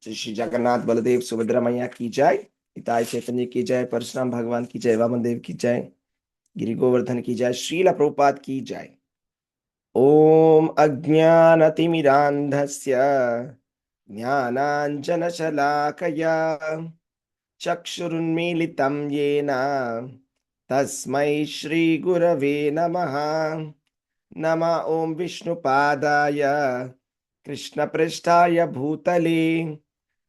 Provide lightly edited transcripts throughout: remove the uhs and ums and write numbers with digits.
श्री जगन्नाथ बलदेव सुभद्रा मैया की जय। इताई चैतन्य की जय। परशुराम भगवान की जय। वामन देव की जय। गिरि गोवर्धन की जय। श्रील प्रभुपाद की जय। ओम अज्ञानतिमिरान्धस्य ज्ञानाञ्जनशलाकया चक्षुरुन्मीलितं येन तस्मै श्रीगुरवे नमः। नमः ओम विष्णुपादाय कृष्णपृष्ठाय भूतले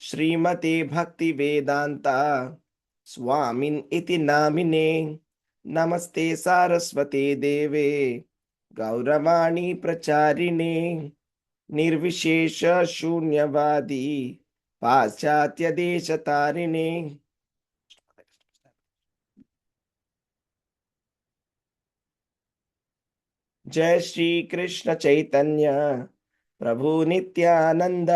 श्रीमते भक्ति वेदांता स्वामिन इति नामिने। नमस्ते सारस्वते देवे गौरवाणी प्रचारिणे निर्विशेष शून्यवादी पाश्चात्य देश तारिणे। जय श्री कृष्ण चैतन्य प्रभु नित्यानंद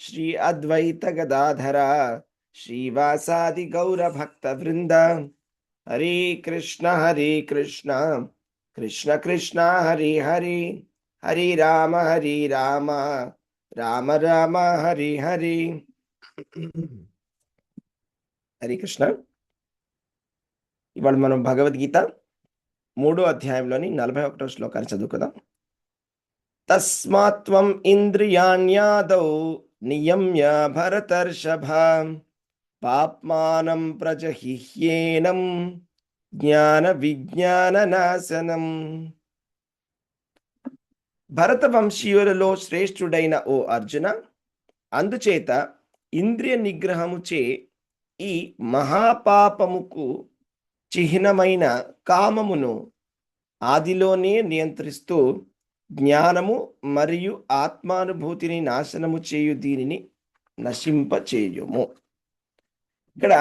श्री अद्वैत गदाधरा श्रीवासादि गौर भक्त वृंद। हरे कृष्ण कृष्ण कृष्ण हरे हरे हरे राम राम राम हरे हरे। हरे कृष्ण। ఇవాళ మనం భగవద్గీత 3వ అధ్యాయంలోని 41వ శ్లోకాన్ని చదువుకుందాం. తస్మాత్వం ఇంద్రియాణ్యాదౌ నియమ్య భరతర్షభ పాప్మానం ప్రజహిహ్యేనం జ్ఞాన విజ్ఞాన నాశనం. భరత వంశీయులలో శ్రేష్ఠుడైన ఓ అర్జున, అందుచేత ఇంద్రియ నిగ్రహముచే ఈ మహాపాపముకు చిహ్నమైన కామమును ఆదిలోనే నియంత్రిస్తూ జ్ఞానము మరియు ఆత్మానుభూతిని నాశనము చేయు దీనిని నశింపచేయుము. ఇక్కడ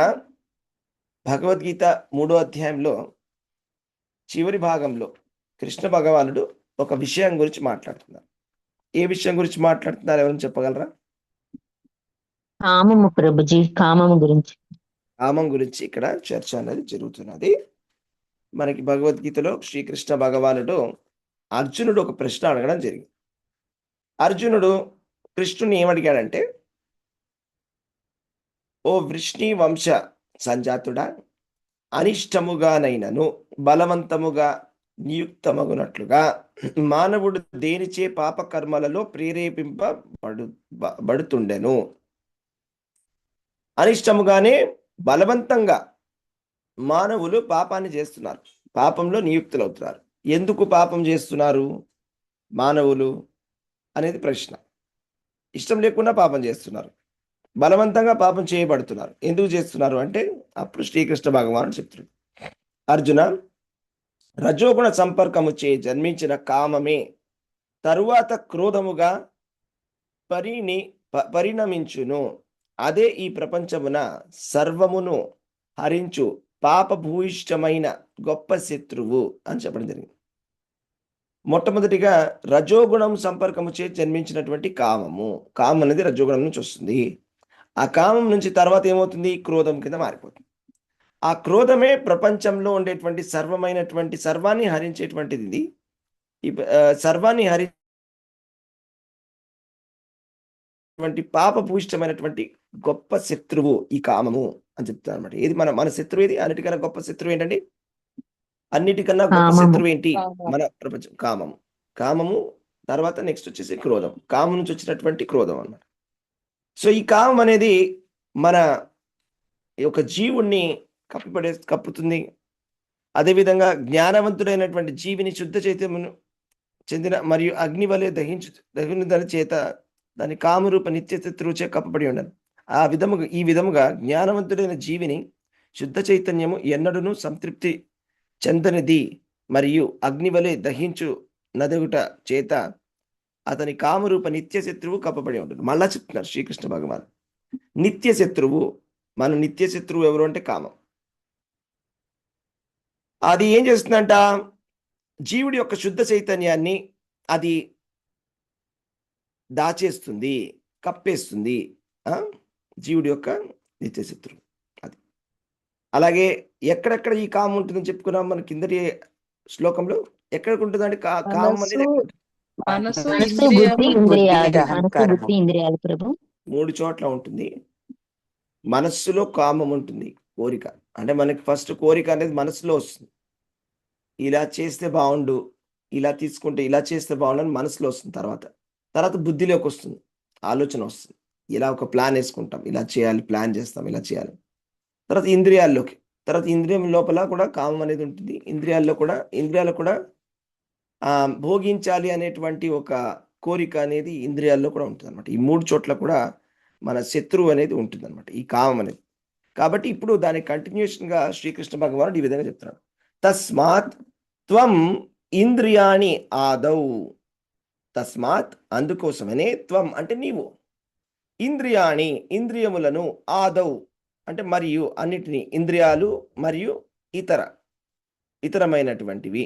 భగవద్గీత 3వ అధ్యాయంలో చివరి భాగంలో కృష్ణ భగవానుడు ఒక విషయం గురించి మాట్లాడుతున్నారు. ఏ విషయం గురించి మాట్లాడుతున్నారు? ఎవరైనా చెప్పగలరా? కామము ప్రభుజీ, కామము గురించి. కామం గురించి ఇక్కడ చర్చ అనేది జరుగుతున్నది. మనకి భగవద్గీతలో శ్రీకృష్ణ భగవానుడు అర్జునుడు ఒక ప్రశ్న అడగడం జరిగింది. అర్జునుడు కృష్ణుని ఏమడిగాడంటే, ఓ వృష్ణి వంశ సంజాతుడా, అనిష్టముగానైనను బలవంతముగా నియుక్తమగునట్లుగా మానవుడు దేనిచే పాపకర్మలలో ప్రేరేపింపబడుతుండెను. అనిష్టముగానే బలవంతంగా మానవులు పాపాన్ని చేస్తున్నారు, పాపంలో నియుక్తులవుతున్నారు. ఎందుకు పాపం చేస్తున్నారు మానవులు అనేది ప్రశ్న. ఇష్టం లేకుండా పాపం చేస్తున్నారు, బలవంతంగా పాపం చేయబడుతున్నారు. ఎందుకు చేస్తున్నారు అంటే అప్పుడు శ్రీకృష్ణ భగవానుడు చెప్తున్నాడు, అర్జున, రజోగుణ సంపర్కము చే జన్మించిన కామమే తరువాత క్రోధముగా పరిణమించును. అదే ఈ ప్రపంచమున సర్వమును హరించు పాపభూయిష్టమైన గొప్ప శత్రువు అని చెప్పడం జరిగింది. మొట్టమొదటిగా రజోగుణం సంపర్కము చే జన్మించినటువంటి కామము. కామం అనేది రజోగుణం నుంచి వస్తుంది. ఆ కామం నుంచి తర్వాత ఏమవుతుంది? క్రోధం కింద మారిపోతుంది. ఆ క్రోధమే ప్రపంచంలో ఉండేటువంటి సర్వాన్ని హరించేటువంటిది. ఈ సర్వాన్ని హరించేటువంటి పాపభూయిష్టమైనటువంటి గొప్ప శత్రువు ఈ కామము అని చెప్తారు అనమాట. ఏది మన శత్రువు ఏది? అన్నిటికన్నా గొప్ప శత్రువు ఏంటండి? అన్నిటికన్నా గొప్ప శత్రువు ఏంటి? మన ప్రపంచం. కామము తర్వాత నెక్స్ట్ వచ్చేసి క్రోధం. కామం నుంచి వచ్చినటువంటి క్రోధం అన్నమాట. సో ఈ కామం అనేది మన యొక్క జీవుణ్ణి కప్పుతుంది. అదేవిధంగా జ్ఞానవంతుడైనటువంటి జీవిని శుద్ధ చైతన్యమును చెందిన మరియు అగ్ని వలె దహించు చేత దాని కామరూప నిత్య శత్రువుచే కప్పబడి ఉండను. ఈ విధముగా జ్ఞానవంతుడైన జీవిని శుద్ధ చైతన్యము ఎన్నడూను సంతృప్తి చెందనిది మరియు అగ్నివలే దహించు నదగుట చేత అతని కామరూప నిత్య శత్రువు కప్పబడి ఉంటుంది. మళ్ళా చెప్తున్నారు శ్రీకృష్ణ భగవాన్, నిత్య శత్రువు. మన నిత్య శత్రువు ఎవరు అంటే కామం. అది ఏం చేస్తుందంట? జీవుడి యొక్క శుద్ధ చైతన్యాన్ని అది దాచేస్తుంది, కప్పేస్తుంది. జీవుడి యొక్క నిత్య శత్రువు అది. అలాగే ఎక్కడెక్కడ ఈ కామం ఉంటుందని చెప్పుకున్నాం మన కిందటి శ్లోకంలో. ఎక్కడికి ఉంటుందండి కామం అనేది? మనసు, బుద్ధి, ఇంద్రియాలు ప్రభు. 3 చోట్ల ఉంటుంది. మనస్సులో కామం ఉంటుంది, కోరిక. అంటే మనకి ఫస్ట్ కోరిక అనేది మనసులో వస్తుంది. ఇలా చేస్తే బాగుండు, ఇలా తీసుకుంటే ఇలా చేస్తే బాగుండు అని మనసులో వస్తుంది. తర్వాత బుద్ధిలోకి వస్తుంది, ఆలోచన వస్తుంది. ఇలా ఒక ప్లాన్ వేసుకుంటాం, ఇలా చేయాలి, ప్లాన్ చేస్తాం, ఇలా చేయాలి. తర్వాత ఇంద్రియాల్లోకి, తర్వాత ఇంద్రియం లోపల కూడా కామం అనేది ఉంటుంది. ఇంద్రియాలు కూడా భోగించాలి అనేటువంటి ఒక కోరిక అనేది ఇంద్రియాల్లో కూడా ఉంటుంది అనమాట. ఈ 3 చోట్ల కూడా మన శత్రువు అనేది ఉంటుంది అనమాట, ఈ కామం అనేది. కాబట్టి ఇప్పుడు దాని కంటిన్యూషన్గా శ్రీకృష్ణ భగవానుడు ఈ విధంగా చెప్తున్నాడు. తస్మాత్ త్వం ఇంద్రియాణి ఆదౌ. తస్మాత్ అందుకోసమనే, త్వం అంటే నీవు, ఇంద్రియాణి ఇంద్రియములను, ఆదౌ అంటే మరియు, అన్నిటినీ, ఇంద్రియాలు మరియు ఇతరమైనటువంటివి.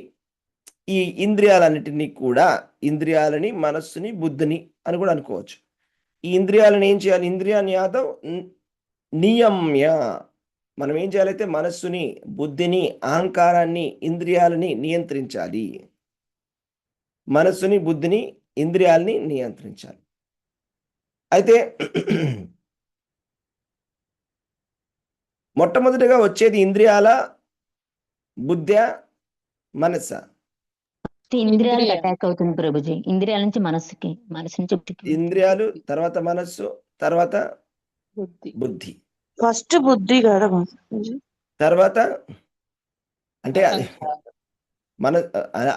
ఈ ఇంద్రియాలన్నిటినీ కూడా, ఇంద్రియాలని, మనస్సుని, బుద్ధిని అని కూడా అనుకోవచ్చు. ఈ ఇంద్రియాలను ఏం చేయాలి? ఇంద్రియాన్ని ఆదౌ నియమ్య. మనం ఏం చేయాలైతే మనస్సుని, బుద్ధిని, అహంకారాన్ని, ఇంద్రియాలని నియంత్రించాలి. మనస్సుని, బుద్ధిని, ఇంద్రియాలని నియంత్రించాలి. అయితే మొట్టమొదటిగా వచ్చేది ఇంద్రియాల, బుద్ధ, మనస్స? ఇంద్రియాలకు అటాక్ అవుతుంది ప్రభుజీ. ఇంద్రియాల నుంచి మనస్సుకి, మనసు నుంచి బుద్ధికి. ఇంద్రియాలు, తర్వాత మనస్సు, తర్వాత బుద్ధి. ఫస్ట్ బుద్ధి కదా, తర్వాత అంటే మన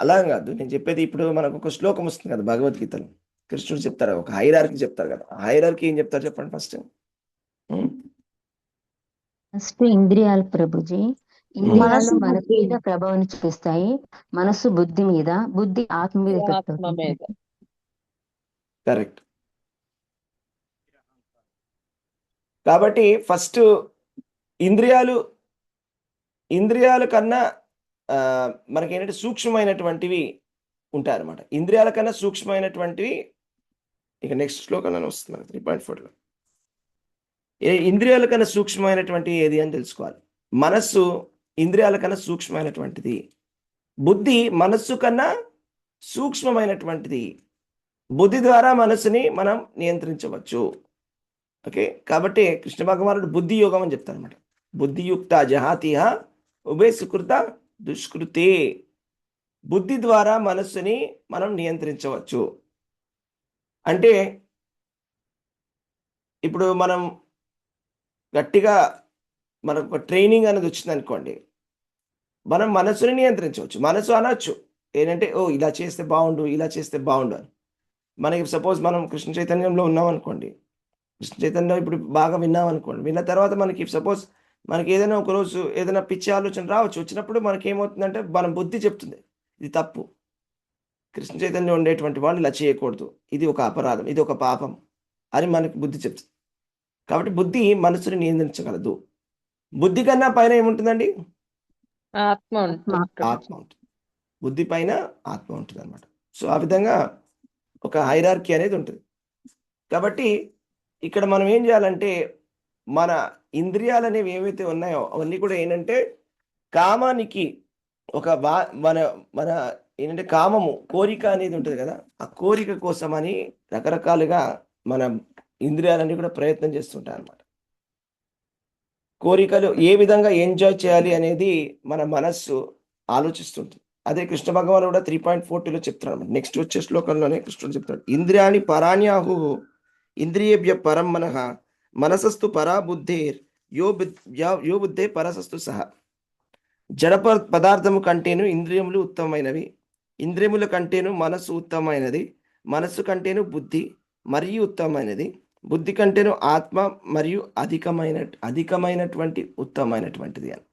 అలా కాదు నేను చెప్పేది. ఇప్పుడు మనకు ఒక శ్లోకం వస్తుంది కదా భగవద్గీతలో, కృష్ణుడు చెప్తారు, ఒక హైరార్కీ చెప్తారు కదా. హైరార్కీ ఏం చెప్తారు చెప్పండి ఫస్ట్? ఫస్ట్ ఇంద్రియాలు ప్రభుజీ. ఇంద్రియాలు మన మీద ప్రభావం చూపిస్తాయి. మనస్సు బుద్ధి మీద, బుద్ధి ఆత్మ మీద ఎఫెక్ట్ అవుతుంది. కరెక్ట్. కాబట్టి ఫస్ట్ ఇంద్రియాల కన్నా మనకి ఏంటంటే సూక్ష్మమైనటువంటివి ఉంటాయన్నమాట. ఇంద్రియాల కన్నా సూక్ష్మమైనటువంటివి ఇక నెక్స్ట్ శ్లోకంలోనే వస్తుంది మనకి 3.4లో. ఇంద్రియాల కన్నా సూక్ష్మమైనటువంటి ఏది అని తెలుసుకోవాలి. మనస్సు ఇంద్రియాల కన్నా సూక్ష్మమైనటువంటిది. బుద్ధి మనస్సు కన్నా సూక్ష్మమైనటువంటిది. బుద్ధి ద్వారా మనస్సుని మనం నియంత్రించవచ్చు. ఓకే, కాబట్టి కృష్ణ భగవానుడు బుద్ధి యోగం అని చెప్తారు అనమాట. బుద్ధియుక్త జహాతిహ ఉభయ సుకృత దుష్కృతే. బుద్ధి ద్వారా మనస్సుని మనం నియంత్రించవచ్చు. అంటే ఇప్పుడు మనం గట్టిగా మనకు ట్రైనింగ్ అనేది వచ్చింది అనుకోండి, మనం మనస్సుని నియంత్రించవచ్చు. మనసు అనొచ్చు ఏంటంటే, ఓ ఇలా చేస్తే బాగుండు, ఇలా చేస్తే బాగుండు అని. మనకి సపోజ్ మనం కృష్ణ చైతన్యంలో ఉన్నాం అనుకోండి, కృష్ణ చైతన్యం ఇప్పుడు బాగా విన్నాం అనుకోండి, విన్న తర్వాత మనకి సపోజ్ మనకి ఏదైనా ఒకరోజు ఏదైనా పిచ్చి ఆలోచన రావచ్చు. వచ్చినప్పుడు మనకి ఏమవుతుందంటే మన బుద్ధి చెప్తుంది ఇది తప్పు, కృష్ణ చైతన్యం ఉండేటువంటి వాళ్ళు ఇలా చేయకూడదు, ఇది ఒక అపరాధం, ఇది ఒక పాపం అని మనకి బుద్ధి చెప్తుంది. కాబట్టి బుద్ధి మనసుని నియంత్రించగలదు. బుద్ధి కన్నా పైన ఏముంటుందండి? ఆత్మ ఉంటుంది. బుద్ధి పైన ఆత్మ ఉంటుంది అనమాట. సో ఆ విధంగా ఒక హైరార్కీ అనేది ఉంటుంది. కాబట్టి ఇక్కడ మనం ఏం చేయాలంటే, మన ఇంద్రియాలు అనేవి ఏవైతే ఉన్నాయో అవన్నీ కూడా ఏంటంటే కామానికి ఒక మన ఏంటంటే కామము, కోరిక అనేది ఉంటుంది కదా, ఆ కోరిక కోసమని రకరకాలుగా మన ఇంద్రియాలన్నీ కూడా ప్రయత్నం చేస్తుంటాయి అన్నమాట. కోరికలు ఏ విధంగా ఎంజాయ్ చేయాలి అనేది మన మనస్సు ఆలోచిస్తుంటుంది. అదే కృష్ణ భగవాన్ కూడా 3.42లో చెప్తున్నాడు. నెక్స్ట్ వచ్చే శ్లోకంలోనే కృష్ణుడు చెప్తాడు, ఇంద్రియాణి పరాణ్యాహు ఇంద్రియేభ్య పరం మనః మనసస్తు పరా బుద్ధేర్ యో బుద్ధే పరసస్తు సహ. జడ పదార్థము కంటేను ఇంద్రియములు ఉత్తమమైనవి, ఇంద్రియముల కంటేను మనస్సు ఉత్తమమైనది, మనస్సు కంటేను బుద్ధి మరియు ఉత్తమమైనది, బుద్ధి కంటేను ఆత్మ మరియు అధికమైనటువంటి ఉత్తమమైనటువంటిది అని.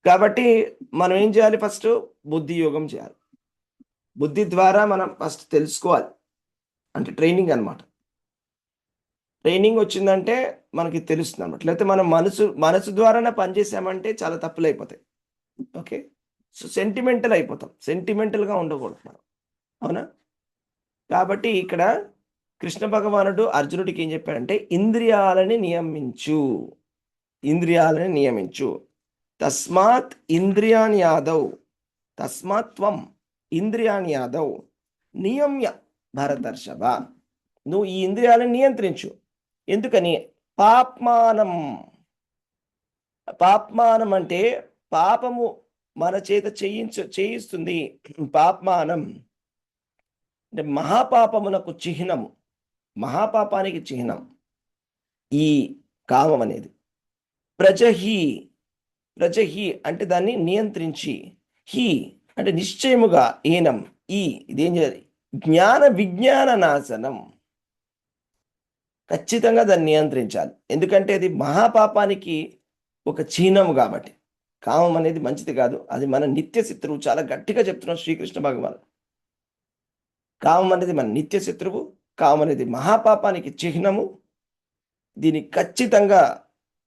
కాబట్టి మనం ఏం చేయాలి? ఫస్ట్ బుద్ధి యోగం చేయాలి. బుద్ధి ద్వారా మనం ఫస్ట్ తెలుసుకోవాలి, అంటే ట్రైనింగ్ అనమాట. ట్రైనింగ్ వచ్చిందంటే మనకి తెలుస్తుంది అనమాట. లేకపోతే మనం మనసు ద్వారానే పనిచేసామంటే చాలా తప్పులు అయిపోతాయి. ఓకే, సో సెంటిమెంటల్ అయిపోతాం. సెంటిమెంటల్గా ఉండకూడదు మనం, అవునా? కాబట్టి ఇక్కడ కృష్ణ భగవానుడు అర్జునుడికి ఏం చెప్పాడంటే, ఇంద్రియాలని నియమించు. తస్మాత్ ఇంద్రియాణి ఆదౌ, తస్మాత్ త్వం ఇంద్రియాణి ఆదౌ నియమ్య భరతర్షభ. నువ్వు ఈ ఇంద్రియాలను నియంత్రించు. ఎందుకని? పాప్మానం. పాప్మానం అంటే పాపము మన చేత చేయిస్తుంది. పాప్మానం అంటే మహాపాపమునకు చిహ్నము, మహాపాపానికి చిహ్నం ఈ కామం అనేది. ప్రజహి, ప్రజహి అంటే దాన్ని నియంత్రించి, హి అంటే నిశ్చయముగా, ఏనం ఈ ఇదేం చేయాలి? జ్ఞాన విజ్ఞాన నాశనం. ఖచ్చితంగా దాన్ని నియంత్రించాలి. ఎందుకంటే అది మహాపాపానికి ఒక చిహ్నము కాబట్టి. కామం అనేది మంచిది కాదు, అది మన నిత్య శత్రువు. చాలా గట్టిగా చెప్తున్నాం శ్రీకృష్ణ భగవాన్. కామం అనేది మన నిత్య శత్రువు, కామం అనేది మహాపాపానికి చిహ్నము. దీన్ని ఖచ్చితంగా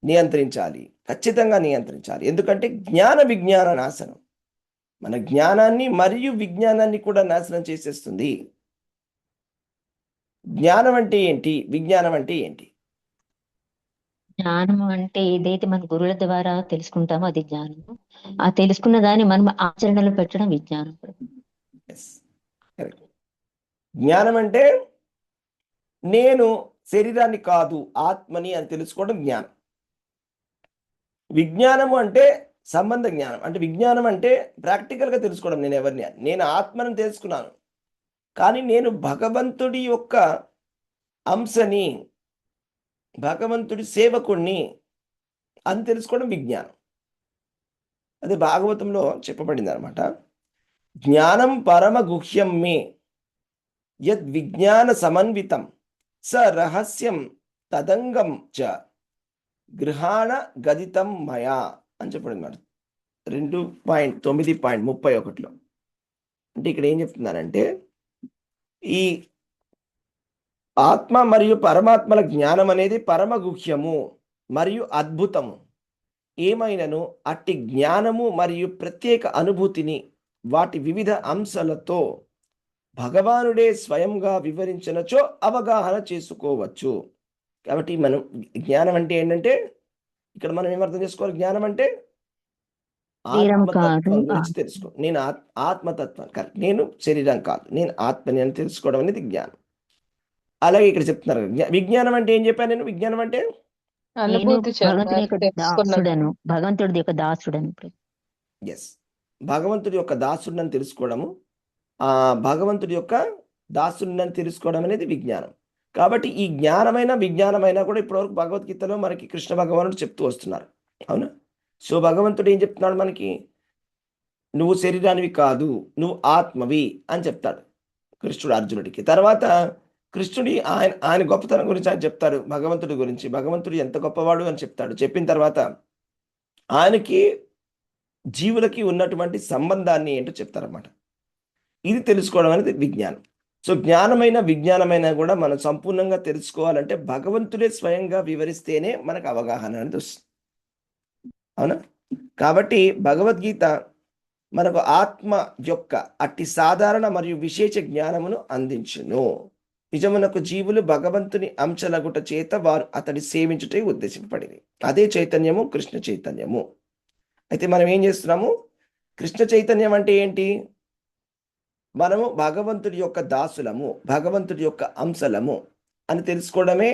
నియంత్రించాలి, ఖచ్చితంగా నియంత్రించాలి. ఎందుకంటే జ్ఞాన విజ్ఞాన నాశనం, మన జ్ఞానాన్ని మరియు విజ్ఞానాన్ని కూడా నాశనం చేసేస్తుంది. జ్ఞానం అంటే ఏంటి? విజ్ఞానం అంటే ఏంటి? జ్ఞానం అంటే ఏదైతే మన గురువుల ద్వారా తెలుసుకుంటామో అది జ్ఞానము. ఆ తెలుసుకున్న దాన్ని మనం ఆచరణలో పెట్టడం విజ్ఞానం. Yes, correct. జ్ఞానం అంటే నేను శరీరాన్ని కాదు, ఆత్మని అని తెలుసుకోవడం జ్ఞానం. విజ్ఞానము అంటే సంబంధ జ్ఞానం. అంటే విజ్ఞానం అంటే ప్రాక్టికల్గా తెలుసుకోవడం. నేను ఎవరిని? నేను ఆత్మని తెలుసుకున్నాను, కానీ నేను భగవంతుడి యొక్క అంశని, భగవంతుడి సేవకుణ్ణి అని తెలుసుకోవడం విజ్ఞానం. అది భాగవతంలో చెప్పబడింది అనమాట. జ్ఞానం పరమ గుహ్యం మే యద్ విజ్ఞాన సమన్వితం స రహస్యం తదంగం చ గృహాణ గదితం మయా అని చెప్పండి మేడం. 2.9.31లో. అంటే ఇక్కడ ఏం చెప్తున్నారంటే ఈ ఆత్మ మరియు పరమాత్మల జ్ఞానం అనేది పరమ గుహ్యము మరియు అద్భుతము. ఏమైనను అట్టి జ్ఞానము మరియు ప్రత్యేక అనుభూతిని వాటి వివిధ అంశాలతో భగవానుడే స్వయంగా వివరించినచో అవగాహన చేసుకోవచ్చు. కాబట్టి మనం జ్ఞానం అంటే ఏంటంటే, ఇక్కడ మనం ఏమర్థం చేసుకోవాలి? జ్ఞానం అంటే ఆత్మతత్వం గురించి తెలుసుకో. నేను ఆత్మతత్వం, కరెక్ట్. నేను శరీరం కాదు, నేను ఆత్మని అని తెలుసుకోవడం అనేది జ్ఞానం. అలాగే ఇక్కడ చెప్తున్నారు విజ్ఞానం అంటే ఏం చెప్పాను నేను? విజ్ఞానం అంటే భగవంతుడి యొక్క దాసుడని. ఎస్, భగవంతుడి యొక్క దాసుడిని తెలుసుకోవడము, ఆ భగవంతుడి యొక్క దాసుడిని తెలుసుకోవడం అనేది విజ్ఞానం. కాబట్టి ఈ జ్ఞానమైన విజ్ఞానమైన కూడా ఇప్పటివరకు భగవద్గీతలో మనకి కృష్ణ భగవానుడు చెప్తూ వస్తున్నారు, అవునా? సో భగవంతుడు ఏం చెప్తున్నాడు మనకి? నువ్వు శరీరానివి కాదు, నువ్వు ఆత్మవి అని చెప్తాడు కృష్ణుడు అర్జునుడికి. తర్వాత కృష్ణుడి ఆయన గొప్పతనం గురించి ఆయన చెప్తాడు, భగవంతుడి గురించి, భగవంతుడు ఎంత గొప్పవాడు అని చెప్తాడు. చెప్పిన తర్వాత ఆయనకి జీవులకి ఉన్నటువంటి సంబంధాన్ని ఏంటో చెప్తారన్నమాట. ఇది తెలుసుకోవడం అనేది విజ్ఞానం. సో జ్ఞానమైన విజ్ఞానమైన కూడా మనం సంపూర్ణంగా తెలుసుకోవాలంటే భగవంతుడే స్వయంగా వివరిస్తేనే మనకు అవగాహన అనేది వస్తుంది, అవునా? కాబట్టి భగవద్గీత మనకు ఆత్మ యొక్క అట్టి సాధారణ మరియు విశేష జ్ఞానమును అందించును. నిజమునకు జీవులు భగవంతుని అంశలగుట చేత వారు అతడి సేవించుటే ఉద్దేశింపబడింది. అదే చైతన్యము, కృష్ణ చైతన్యము. అయితే మనం ఏం చేస్తున్నాము? కృష్ణ చైతన్యం అంటే ఏంటి? మనము భగవంతుడి యొక్క దాసులము, భగవంతుడి యొక్క అంశలము అని తెలుసుకోవడమే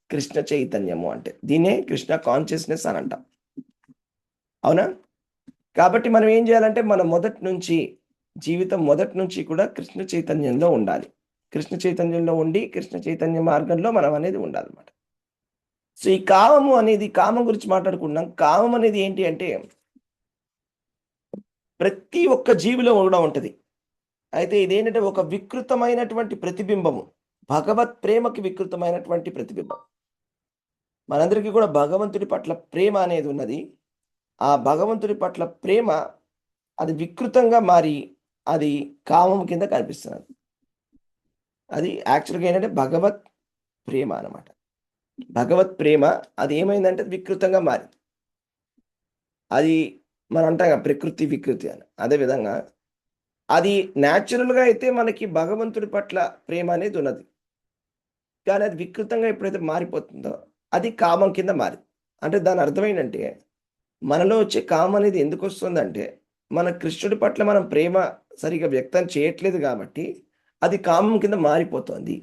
కృష్ణ చైతన్యము అంటే. దీన్నే కృష్ణ కాన్షియస్నెస్ అని అంటాం, అవునా? కాబట్టి మనం ఏం చేయాలంటే మన జీవితం మొదటి నుంచి కూడా కృష్ణ చైతన్యంలో ఉండాలి. కృష్ణ చైతన్యంలో ఉండి కృష్ణ చైతన్య మార్గంలో మనం అనేది ఉండాలన్నమాట. సో ఈ కామము అనేది, కామం గురించి మాట్లాడుకున్నాం. కామం అనేది ఏంటి అంటే ప్రతి ఒక్క జీవిలో కూడా ఉంటుంది. అయితే ఇదేంటంటే ఒక వికృతమైనటువంటి ప్రతిబింబము, భగవత్ ప్రేమకి వికృతమైనటువంటి ప్రతిబింబం. మనందరికీ కూడా భగవంతుడి పట్ల ప్రేమ అనేది ఉన్నది. ఆ భగవంతుడి పట్ల ప్రేమ అది వికృతంగా మారి అది కామం కింద కనిపిస్తున్నది. అది యాక్చువల్గా ఏంటంటే భగవత్ ప్రేమ అన్నమాట. భగవత్ ప్రేమ అది ఏమైందంటే వికృతంగా మారింది. అది మనం అంటాం ప్రకృతి వికృతి అని. అదేవిధంగా అది న్యాచురల్గా అయితే మనకి భగవంతుడి పట్ల ప్రేమ అనేది ఉన్నది, కానీ అది వికృతంగా ఎప్పుడైతే మారిపోతుందో అది కామం కింద మారింది. అంటే దాని అర్థం ఏంటంటే మనలో వచ్చే కామం అనేది ఎందుకు వస్తుందంటే మన కృష్ణుడి పట్ల మనం ప్రేమ సరిగా వ్యక్తం చేయట్లేదు కాబట్టి అది కామం కింద మారిపోతుంది.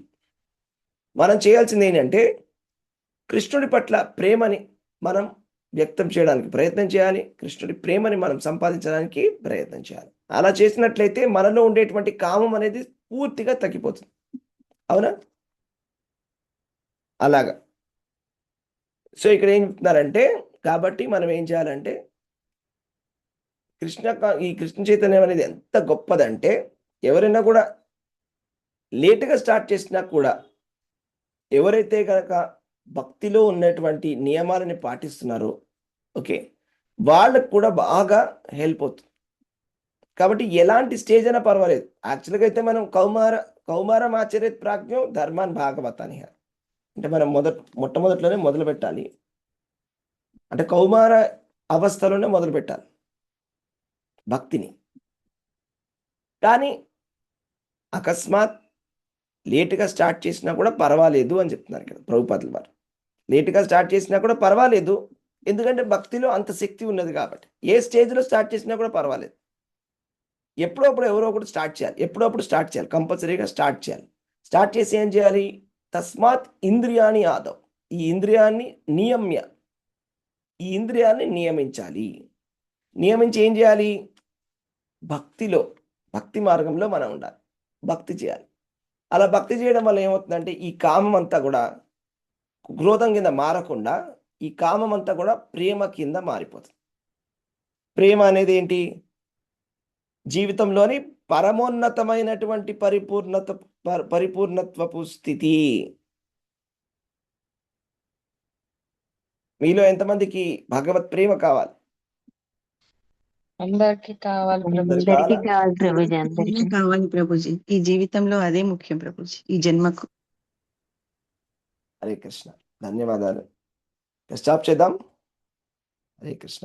మనం చేయాల్సింది ఏంటంటే కృష్ణుడి పట్ల ప్రేమని మనం వ్యక్తం చేయడానికి ప్రయత్నం చేయాలి. కృష్ణుడి ప్రేమని మనం సంపాదించడానికి ప్రయత్నం చేయాలి. అలా చేసినట్లయితే మనలో ఉండేటువంటి కామం అనేది పూర్తిగా తగ్గిపోతుంది. అవునా? అలాగా. సో ఇక్కడ ఏం చెప్తున్నారంటే, కాబట్టి మనం ఏం చేయాలంటే ఈ కృష్ణ చైతన్యం అనేది ఎంత గొప్పదంటే, ఎవరైనా కూడా లేటుగా స్టార్ట్ చేసినా కూడా, ఎవరైతే కనుక భక్తిలో ఉన్నటువంటి నియమాలని పాటిస్తున్నారో, ఓకే, వాళ్ళకు కూడా బాగా హెల్ప్ అవుతుంది. కాబట్టి ఎలాంటి స్టేజ్ అయినా పర్వాలేదు. యాక్చువల్గా అయితే మనం కౌమారం ఆచరేత్ ప్రాజ్ఞం ధర్మాన్ భాగవతాని, అంటే మనం మొట్టమొదట్లోనే మొదలు పెట్టాలి. అంటే కౌమార అవస్థలోనే మొదలు పెట్టాలి భక్తిని. కానీ అకస్మాత్ లేటుగా స్టార్ట్ చేసినా కూడా పర్వాలేదు అని చెప్తున్నారు ఇక్కడ ప్రభుపాదుల వారు. లేటుగా స్టార్ట్ చేసినా కూడా పర్వాలేదు, ఎందుకంటే భక్తిలో అంత శక్తి ఉన్నది కాబట్టి. ఏ స్టేజ్లో స్టార్ట్ చేసినా కూడా పర్వాలేదు. ఎప్పుడప్పుడు ఎవరో ఒకటి స్టార్ట్ చేయాలి, ఎప్పుడప్పుడు స్టార్ట్ చేయాలి, కంపల్సరీగా స్టార్ట్ చేయాలి. స్టార్ట్ చేసి ఏం చేయాలి? తస్మాత్ ఇంద్రియాని ఆదవ్, ఈ ఇంద్రియాన్ని నియమించాలి. నియమించి ఏం చేయాలి? భక్తి మార్గంలో మనం ఉండాలి, భక్తి చేయాలి. అలా భక్తి చేయడం వల్ల ఏమవుతుందంటే ఈ కామం అంతా కూడా క్రోధం కింద మారకుండా ఈ కామం అంతా కూడా ప్రేమ కింద మారిపోతుంది. ప్రేమ అనేది ఏంటి? జీవితంలోని పరమోన్నతమైనటువంటి పరిపూర్ణత్వపు స్థితి. మీలో ఎంతమందికి భగవత్ ప్రేమ కావాలి? అందరికి కావాలి ప్రభుజీ. అందరికీ కావాలి ప్రభుజీ, అందరికీ కావాలి ప్రభుజీ. ఈ జీవితంలో అదే ముఖ్యం ప్రభుజీ, ఈ జన్మకు. హరే కృష్ణ. ధన్యవాదాలు. స్టాప్ చేద్దాం. హరే కృష్ణ.